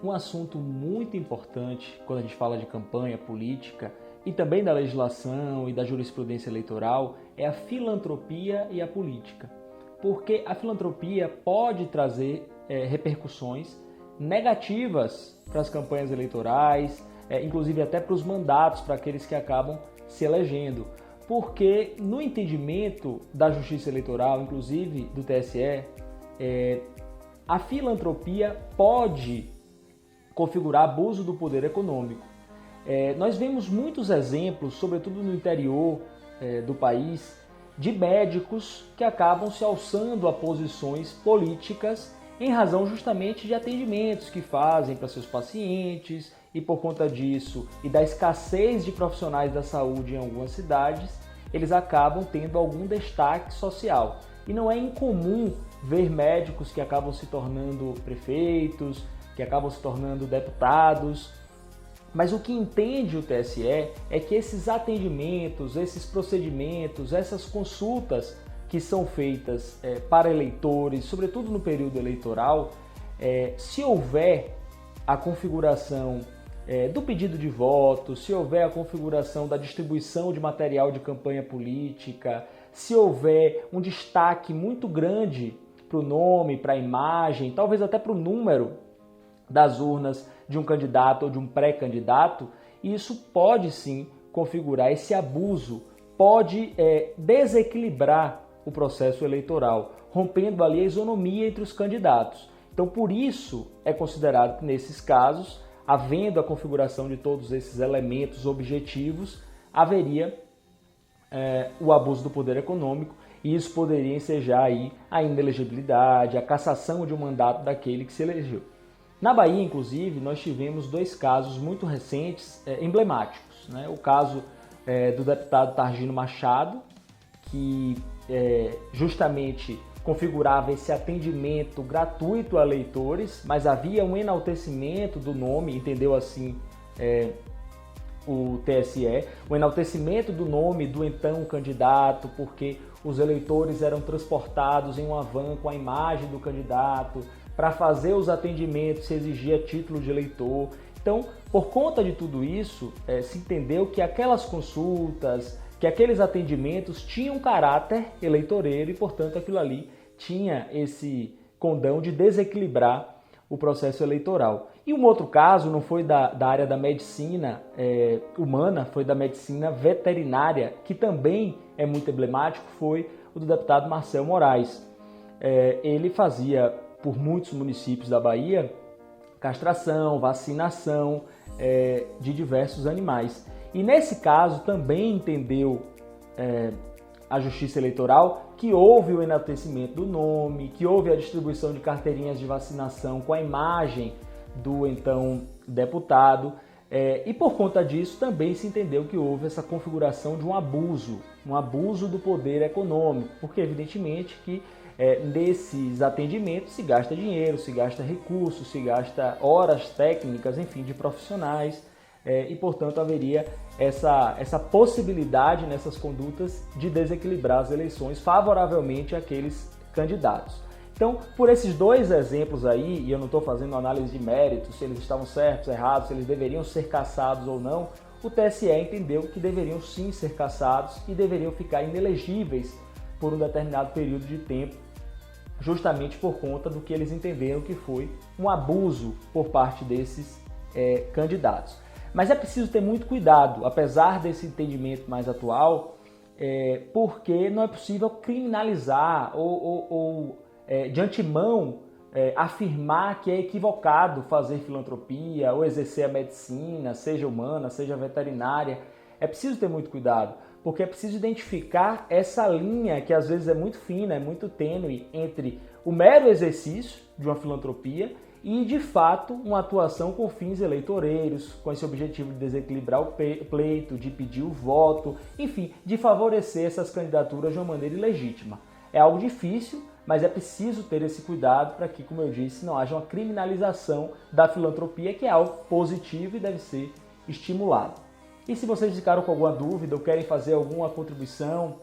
um assunto muito importante quando a gente fala de campanha política e também da legislação e da jurisprudência eleitoral é a filantropia e a política. Porque a filantropia pode trazer repercussões negativas para as campanhas eleitorais, inclusive até para os mandatos, para aqueles que acabam se elegendo. Porque no entendimento da Justiça Eleitoral, inclusive do TSE, a filantropia pode configurar abuso do poder econômico. Nós vemos muitos exemplos, sobretudo no interior do país, de médicos que acabam se alçando a posições políticas em razão justamente de atendimentos que fazem para seus pacientes e por conta disso e da escassez de profissionais da saúde em algumas cidades, eles acabam tendo algum destaque social. E não é incomum ver médicos que acabam se tornando prefeitos, que acabam se tornando deputados. Mas o que entende o TSE é que esses atendimentos, esses procedimentos, essas consultas que são feitas para eleitores, sobretudo no período eleitoral, se houver a configuração do pedido de voto, se houver a configuração da distribuição de material de campanha política, se houver um destaque muito grande para o nome, para a imagem, talvez até para o número das urnas de um candidato ou de um pré-candidato, isso pode sim configurar esse abuso, pode desequilibrar o processo eleitoral, rompendo ali a isonomia entre os candidatos. Então, por isso é considerado que nesses casos, havendo a configuração de todos esses elementos objetivos, haveria o abuso do poder econômico e isso poderia ensejar aí a inelegibilidade, a cassação de um mandato daquele que se elegeu. Na Bahia, inclusive, nós tivemos dois casos muito recentes, emblemáticos, né? O caso do deputado Targino Machado, que justamente configurava esse atendimento gratuito a eleitores, mas havia um enaltecimento do nome, entendeu assim o TSE, o enaltecimento do nome do então candidato, porque os eleitores eram transportados em uma van com a imagem do candidato. Para fazer os atendimentos se exigia título de eleitor. Então, por conta de tudo isso, se entendeu que aquelas consultas, que aqueles atendimentos tinham caráter eleitoreiro e, portanto, aquilo ali tinha esse condão de desequilibrar o processo eleitoral. E um outro caso não foi da área da medicina humana, foi da medicina veterinária, que também é muito emblemático, foi o do deputado Marcel Moraes. Ele fazia por muitos municípios da Bahia, castração, vacinação de diversos animais. E nesse caso também entendeu a Justiça Eleitoral que houve o enaltecimento do nome, que houve a distribuição de carteirinhas de vacinação com a imagem do então deputado. E por conta disso também se entendeu que houve essa configuração de um abuso do poder econômico, porque evidentemente que nesses atendimentos se gasta dinheiro, se gasta recursos, se gasta horas técnicas, enfim, de profissionais e, portanto, haveria essa possibilidade nessas condutas de desequilibrar as eleições favoravelmente àqueles candidatos. Então, por esses dois exemplos aí, e eu não estou fazendo análise de mérito, se eles estavam certos, errados, se eles deveriam ser cassados ou não, o TSE entendeu que deveriam sim ser cassados e deveriam ficar inelegíveis por um determinado período de tempo, justamente por conta do que eles entenderam que foi um abuso por parte desses candidatos. Mas é preciso ter muito cuidado, apesar desse entendimento mais atual, porque não é possível criminalizar ou de antemão afirmar que é equivocado fazer filantropia ou exercer a medicina, seja humana, seja veterinária. É preciso ter muito cuidado, porque é preciso identificar essa linha que às vezes é muito fina, é muito tênue entre o mero exercício de uma filantropia e, de fato, uma atuação com fins eleitoreiros, com esse objetivo de desequilibrar o pleito, de pedir o voto, enfim, de favorecer essas candidaturas de uma maneira ilegítima. É algo difícil, mas é preciso ter esse cuidado para que, como eu disse, não haja uma criminalização da filantropia, que é algo positivo e deve ser estimulado. E se vocês ficaram com alguma dúvida ou querem fazer alguma contribuição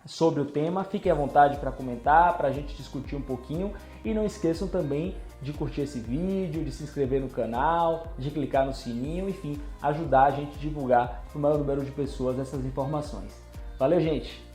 sobre o tema, fiquem à vontade para comentar, para a gente discutir um pouquinho. E não esqueçam também de curtir esse vídeo, de se inscrever no canal, de clicar no sininho, enfim, ajudar a gente a divulgar para o maior número de pessoas essas informações. Valeu, gente!